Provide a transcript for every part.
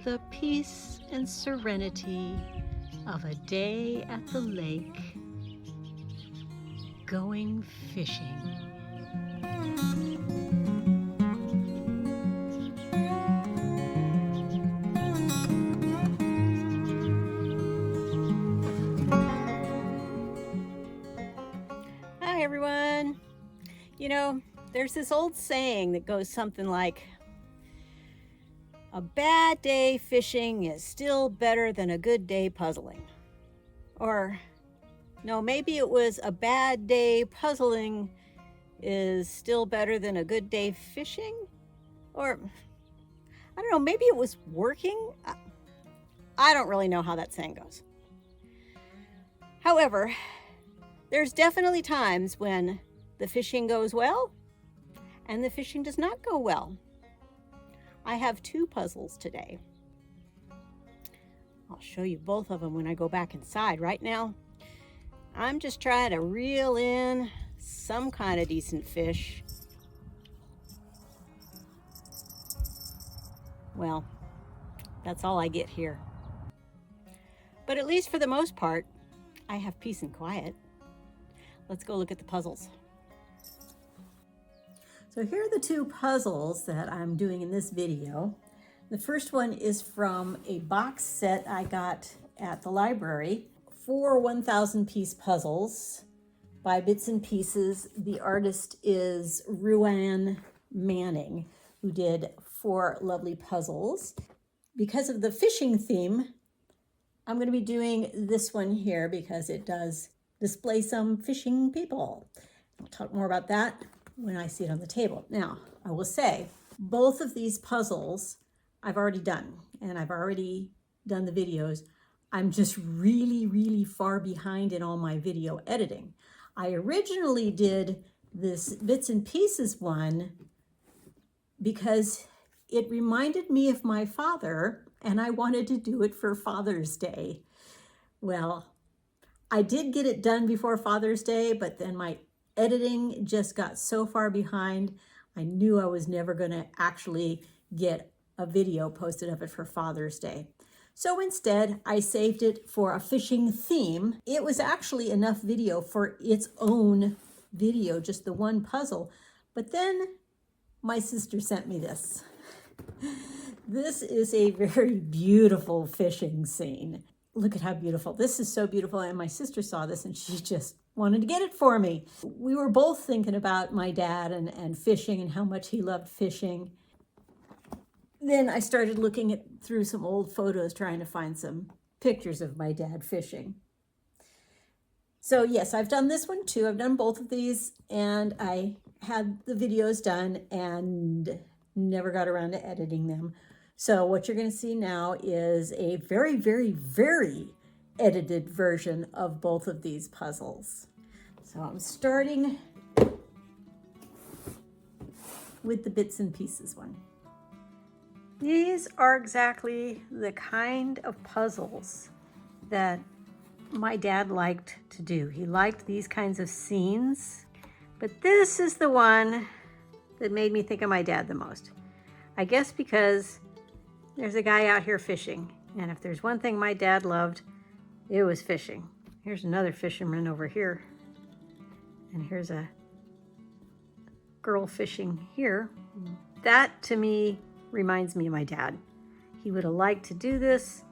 the peace and serenity of a day at the lake, going fishing. Hi everyone. There's this old saying that goes something like, a bad day fishing is still better than a good day puzzling. Or, no, maybe it was a bad day puzzling is still better than a good day fishing? Or, I don't know, maybe it was working? I don't really know how that saying goes. However, there's definitely times when the fishing goes well and the fishing does not go well. I have two puzzles today. I'll show you both of them when I go back inside. Right now, I'm just trying to reel in some kind of decent fish. Well, that's all I get here. But at least for the most part, I have peace and quiet. Let's go look at the puzzles. So here are the two puzzles that I'm doing in this video. The first one is from a box set I got at the library. 4 1,000-piece puzzles by Bits and Pieces. The artist is Ruan Manning, who did 4 lovely puzzles. Because of the fishing theme, I'm going to be doing this one here because it does display some fishing people. I'll talk more about that when I see it on the table. Now, I will say, both of these puzzles I've already done, and I've already done the videos. I'm just really, really far behind in all my video editing. I originally did this Bits and Pieces one because it reminded me of my father, and I wanted to do it for Father's Day. Well, I did get it done before Father's Day, but then my editing just got so far behind, I knew I was never going to actually get a video posted of it for Father's Day. So instead, I saved it for a fishing theme. It was actually enough video for its own video, just the one puzzle. But then my sister sent me this. This is a very beautiful fishing scene. Look at how beautiful. This is so beautiful. And my sister saw this and she just wanted to get it for me. We were both thinking about my dad and fishing and how much he loved fishing. Then I started looking through some old photos, trying to find some pictures of my dad fishing. So yes, I've done this one too. I've done both of these, and I had the videos done and never got around to editing them. So what you're going to see now is a very, very, very edited version of both of these puzzles. So I'm starting with the Bits and Pieces one. These are exactly the kind of puzzles that my dad liked to do. He liked these kinds of scenes, but this is the one that made me think of my dad the most. I guess because there's a guy out here fishing, and if there's one thing my dad loved, it was fishing. Here's another fisherman over here, and here's a girl fishing here. That to me reminds me of my dad. He would have liked to do this,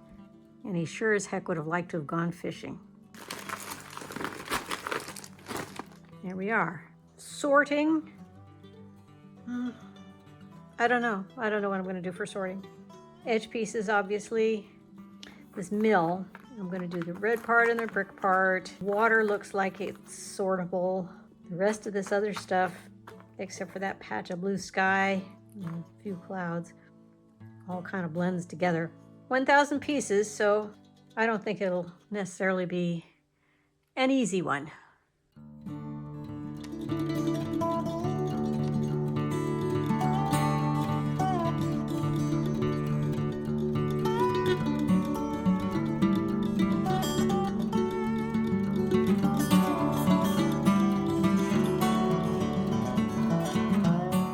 and he sure as heck would have liked to have gone fishing. There we are. Sorting. I don't know what I'm going to do for sorting. Edge pieces, obviously. This mill, I'm going to do the red part and the brick part. Water looks like it's sortable. The rest of this other stuff, except for that patch of blue sky, and a few clouds, all kind of blends together. 1,000 pieces, so I don't think it'll necessarily be an easy one.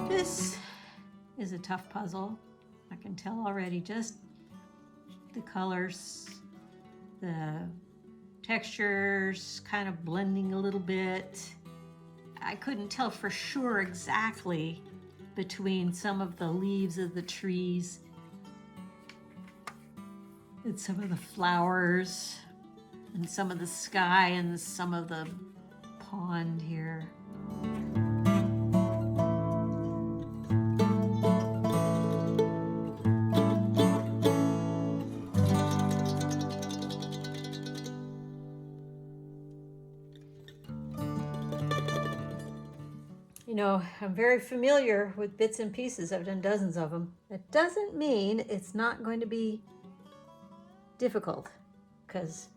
This is a tough puzzle. I can tell already just the colors, the textures kind of blending a little bit. I couldn't tell for sure exactly between some of the leaves of the trees and some of the flowers and some of the sky and some of the pond here. You know, I'm very familiar with bits and pieces. I've done dozens of them. That doesn't mean it's not going to be difficult, because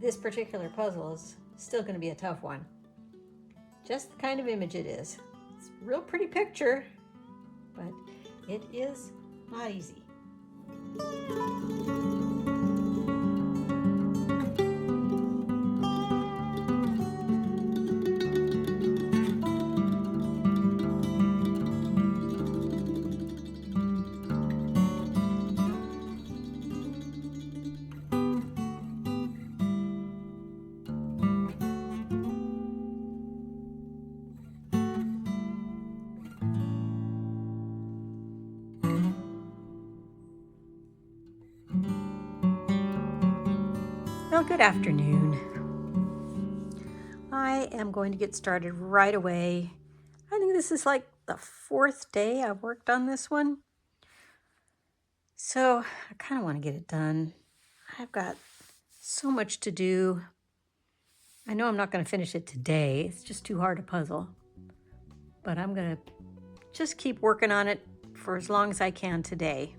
this particular puzzle is still going to be a tough one. Just the kind of image it is. It's a real pretty picture, but it is not easy. Well, good afternoon. I am going to get started right away. I think this is like the fourth day I've worked on this one. So I kind of want to get it done. I've got so much to do. I know I'm not going to finish it today. It's just too hard a puzzle. But I'm going to just keep working on it for as long as I can today.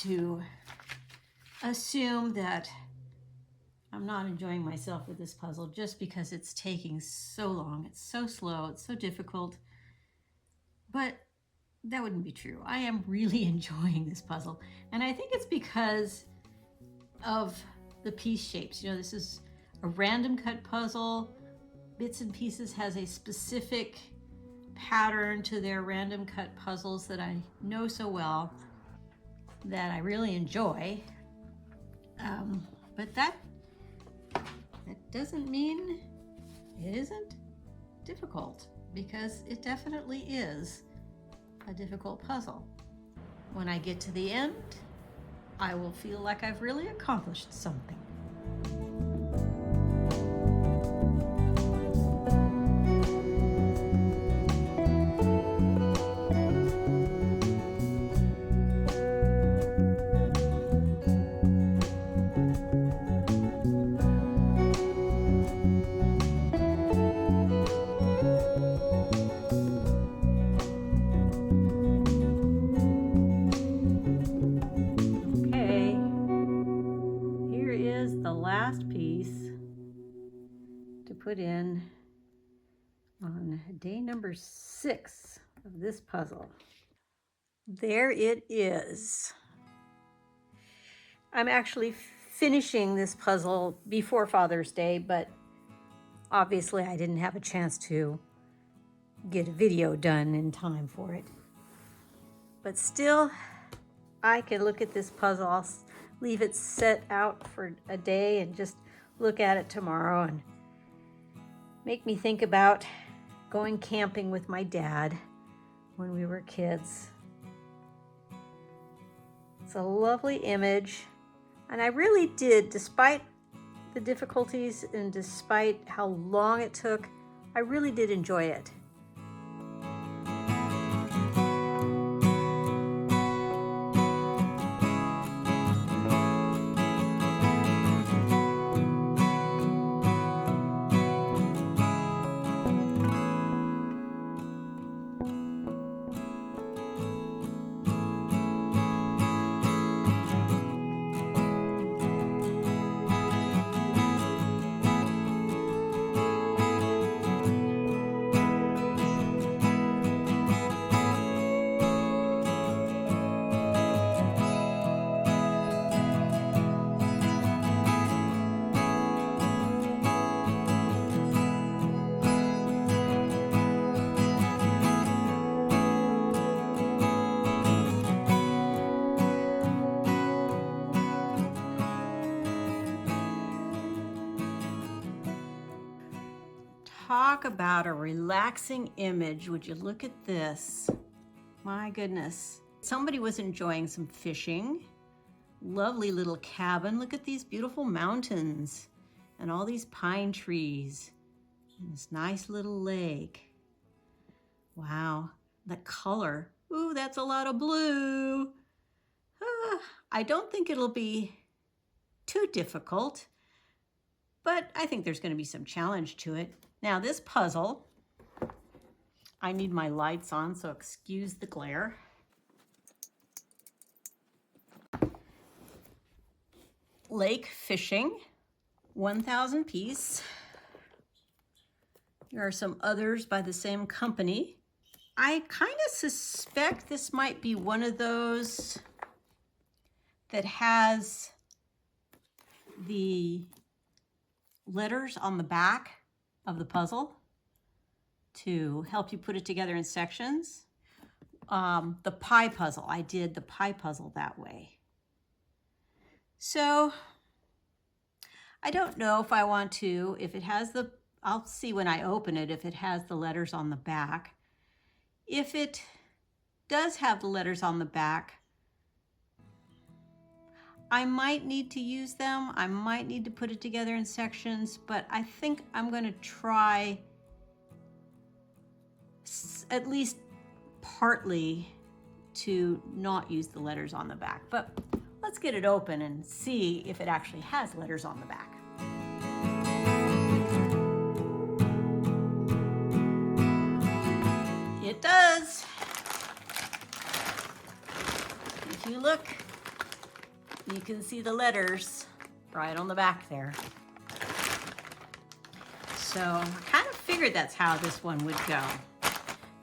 To assume that I'm not enjoying myself with this puzzle just because it's taking so long. It's so slow, it's so difficult. But that wouldn't be true. I am really enjoying this puzzle. And I think it's because of the piece shapes. You know, this is a random cut puzzle. Bits and Pieces has a specific pattern to their random cut puzzles that I know so well, that I really enjoy, but that doesn't mean it isn't difficult, because it definitely is a difficult puzzle. When I get to the end, I will feel like I've really accomplished something. Put in on day number 6 of this puzzle. There it is. I'm actually finishing this puzzle before Father's Day, but obviously I didn't have a chance to get a video done in time for it. But still, I can look at this puzzle. I'll leave it set out for a day and just look at it tomorrow and make me think about going camping with my dad when we were kids. It's a lovely image, and I really did, despite the difficulties and despite how long it took, I really did enjoy it. Talk about a relaxing image. Would you look at this? My goodness. Somebody was enjoying some fishing. Lovely little cabin. Look at these beautiful mountains and all these pine trees and this nice little lake. Wow, the color. Ooh, that's a lot of blue. I don't think it'll be too difficult, but I think there's going to be some challenge to it. Now this puzzle, I need my lights on, so excuse the glare. Lake fishing, 1,000 piece. There are some others by the same company. I kind of suspect this might be one of those that has the letters on the back of the puzzle to help you put it together in sections. The pie puzzle, I did the pie puzzle that way. So I don't know if I want to, if it has the, I'll see when I open it if it has the letters on the back. If it does have the letters on the back, I might need to use them. I might need to put it together in sections, but I think I'm going to try at least partly to not use the letters on the back. But let's get it open and see if it actually has letters on the back. It does. If you look, you can see the letters right on the back there. So I kind of figured that's how this one would go.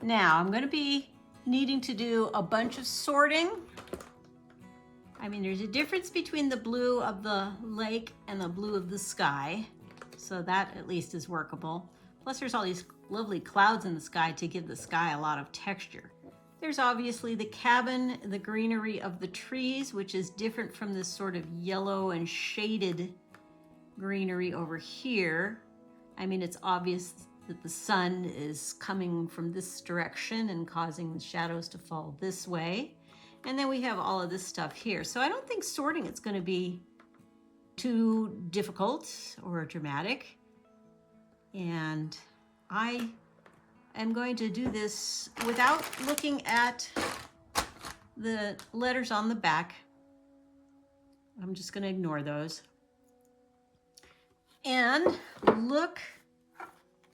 Now I'm going to be needing to do a bunch of sorting. I mean, there's a difference between the blue of the lake and the blue of the sky. So that at least is workable. Plus there's all these lovely clouds in the sky to give the sky a lot of texture. There's obviously the cabin, the greenery of the trees, which is different from this sort of yellow and shaded greenery over here. I mean, it's obvious that the sun is coming from this direction and causing the shadows to fall this way. And then we have all of this stuff here. So I don't think sorting it's going to be too difficult or dramatic. And I am going to do this without looking at the letters on the back. I'm just going to ignore those. And look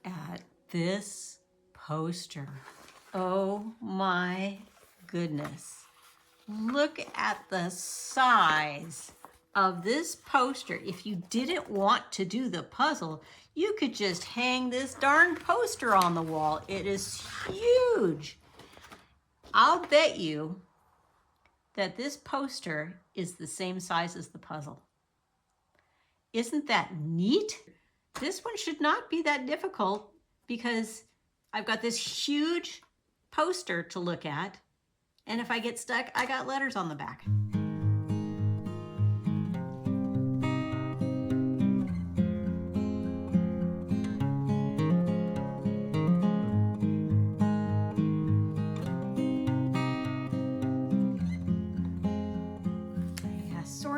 at this poster. Oh my goodness. Look at the size of this poster. If you didn't want to do the puzzle, you could just hang this darn poster on the wall. It is huge. I'll bet you that this poster is the same size as the puzzle. Isn't that neat? This one should not be that difficult because I've got this huge poster to look at. And if I get stuck, I got letters on the back.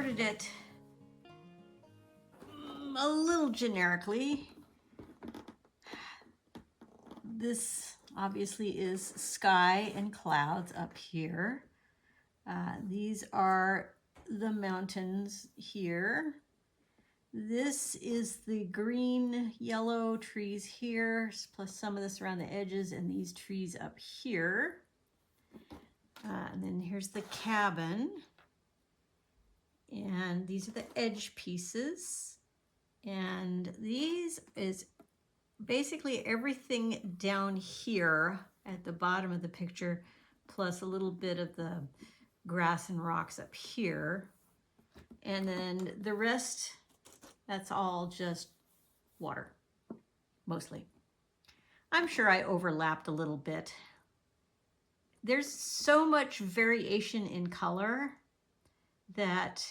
worded it a little generically. This obviously is sky and clouds up here. These are the mountains here. This is the green, yellow trees here, plus some of this around the edges, and these trees up here. And then here's the cabin. And these are the edge pieces. And these is basically everything down here at the bottom of the picture, plus a little bit of the grass and rocks up here. And then the rest, that's all just water, mostly. I'm sure I overlapped a little bit. There's so much variation in color that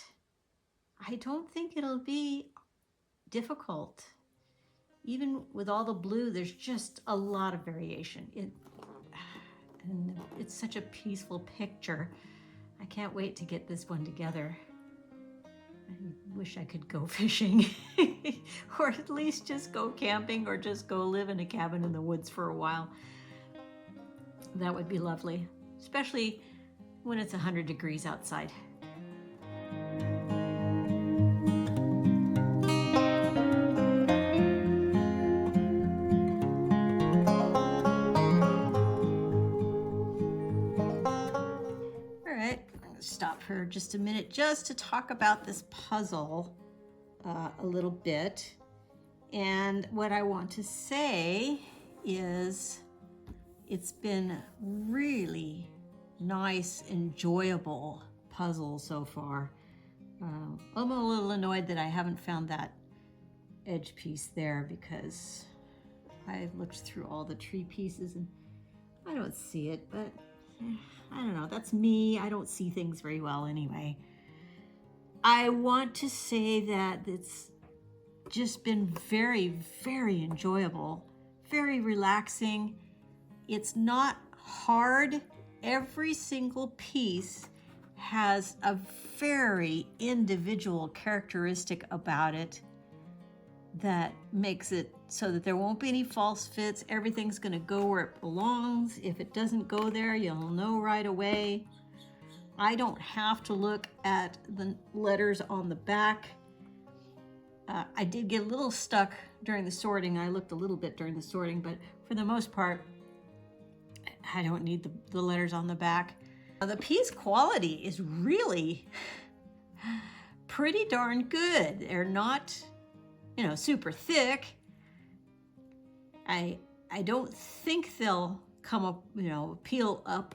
I don't think it'll be difficult. Even with all the blue, there's just a lot of variation. And it's such a peaceful picture. I can't wait to get this one together. I wish I could go fishing or at least just go camping or just go live in a cabin in the woods for a while. That would be lovely, especially when it's 100 degrees outside. Stop for just a minute just to talk about this puzzle a little bit. And what I want to say is it's been really nice, enjoyable puzzle so far. I'm a little annoyed that I haven't found that edge piece there because I've looked through all the tree pieces and I don't see it, but I don't know, that's me. I don't see things very well anyway. I want to say that it's just been very, very enjoyable, very relaxing. It's not hard. Every single piece has a very individual characteristic about it that makes it so that there won't be any false fits. Everything's going to go where it belongs. If it doesn't go there, you'll know right away. I don't have to look at the letters on the back. I did get a little stuck during the sorting. I looked a little bit during the sorting, but for the most part, I don't need the letters on the back. The piece quality is really pretty darn good. They're not, super thick. I don't think they'll come up, peel up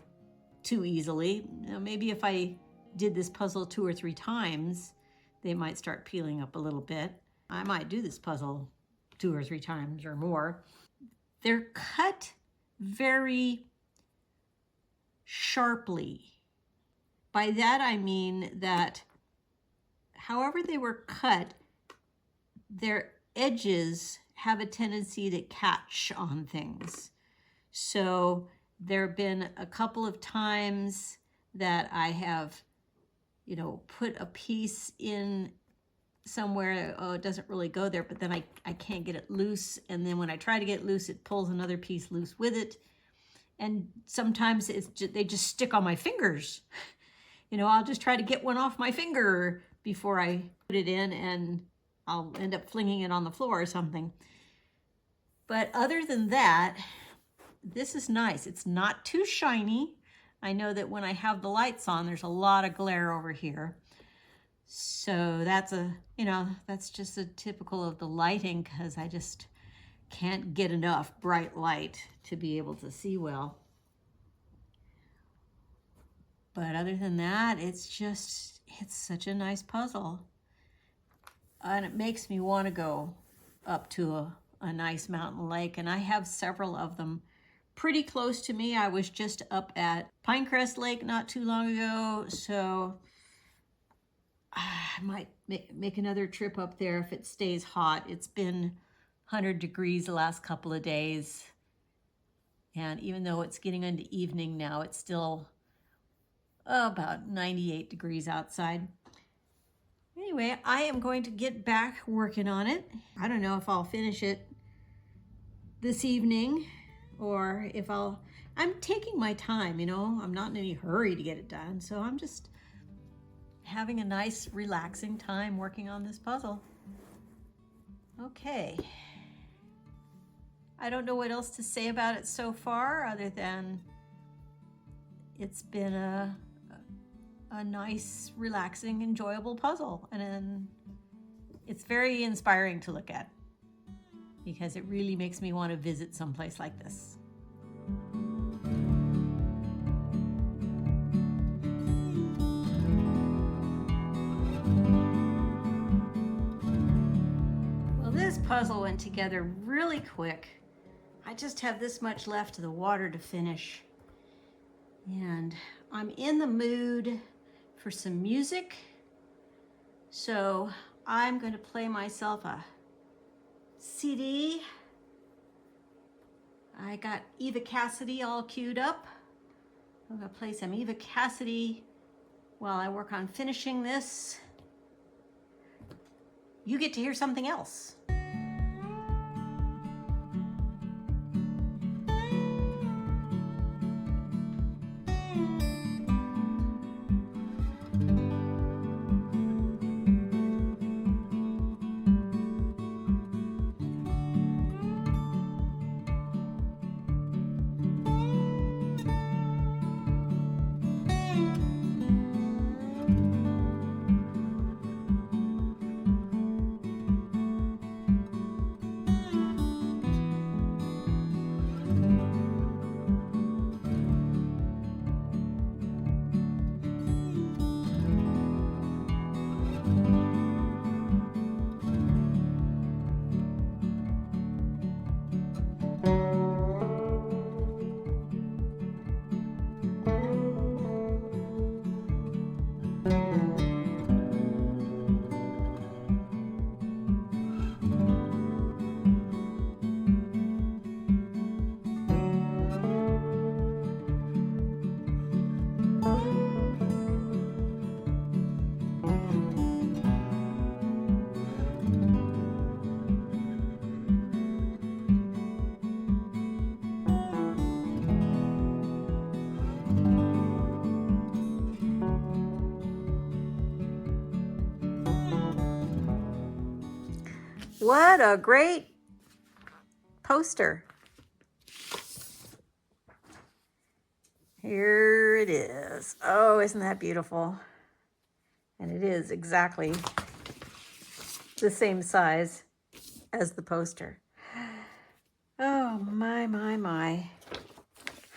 too easily. Maybe if I did this puzzle 2 or 3 times, they might start peeling up a little bit. I might do this puzzle 2 or 3 times or more. They're cut very sharply. By that I mean that however they were cut, their edges have a tendency to catch on things. So there have been a couple of times that I have, put a piece in somewhere, it doesn't really go there, but then I can't get it loose. And then when I try to get it loose, it pulls another piece loose with it. And sometimes they just stick on my fingers. I'll just try to get one off my finger before I put it in and I'll end up flinging it on the floor or something. But other than that, this is nice. It's not too shiny. I know that when I have the lights on, there's a lot of glare over here. So that's just a typical of the lighting because I just can't get enough bright light to be able to see well. But other than that, it's such a nice puzzle. And it makes me want to go up to a nice mountain lake. And I have several of them pretty close to me. I was just up at Pinecrest Lake not too long ago. So I might make another trip up there if it stays hot. It's been 100 degrees the last couple of days. And even though it's getting into evening now, it's still about 98 degrees outside. Anyway, I am going to get back working on it. I don't know if I'll finish it this evening or if I'm taking my time, you know, I'm not in any hurry to get it done. So I'm just having a nice relaxing time working on this puzzle. Okay. I don't know what else to say about it so far other than it's been a nice, relaxing, enjoyable puzzle. And it's very inspiring to look at because it really makes me want to visit someplace like this. Well, this puzzle went together really quick. I just have this much left of the water to finish. And I'm in the mood for some music. So I'm going to play myself a CD. I got Eva Cassidy all queued up. I'm going to play some Eva Cassidy while I work on finishing this. You get to hear something else. What a great poster. Here it is. Oh, isn't that beautiful? And it is exactly the same size as the poster. Oh, my, my, my.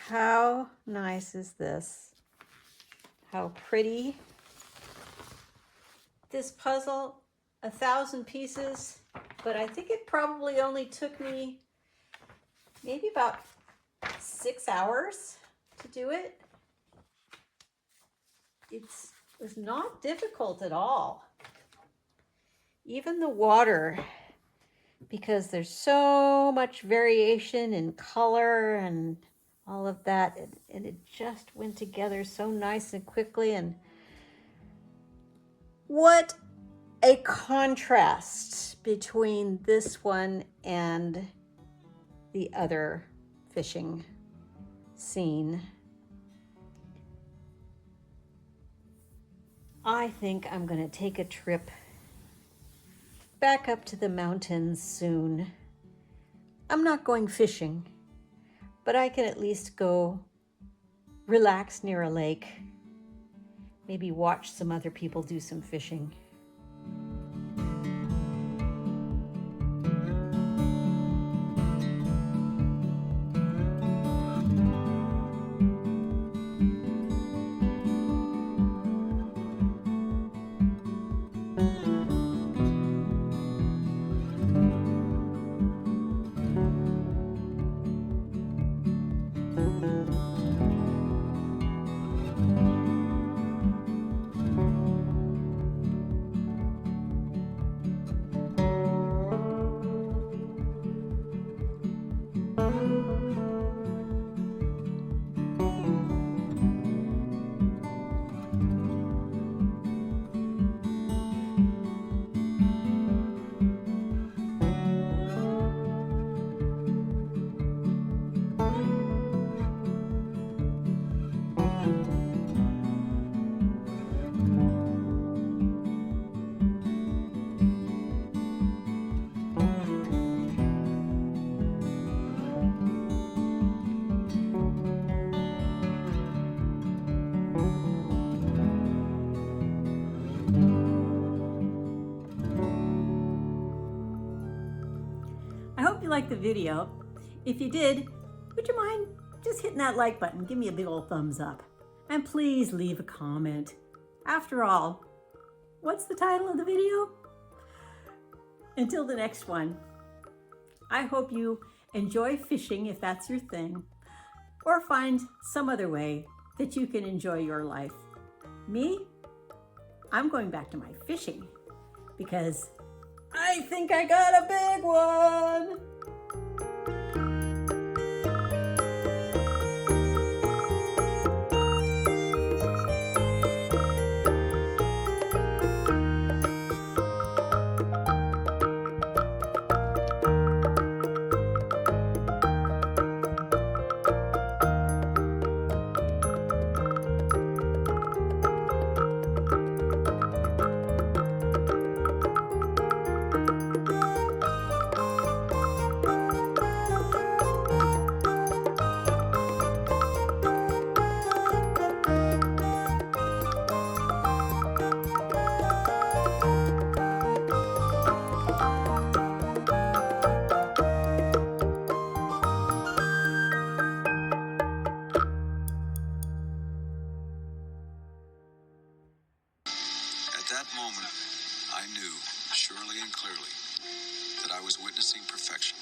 How nice is this? How pretty. This puzzle, 1,000 pieces, but I think it probably only took me maybe about 6 hours to do it. It was not difficult at all. Even the water, because there's so much variation in color and all of that, and it just went together so nice and quickly. And what a contrast between this one and the other fishing scene. I think I'm going to take a trip back up to the mountains soon. I'm not going fishing, but I can at least go relax near a lake, maybe watch some other people do some fishing. liked the video. If you did, would you mind just hitting that like button? Give me a big old thumbs up. And please leave a comment. After all, what's the title of the video? Until the next one, I hope you enjoy fishing if that's your thing, or find some other way that you can enjoy your life. Me, I'm going back to my fishing because I think I got a big one. At that moment, I knew, surely and clearly, that I was witnessing perfection.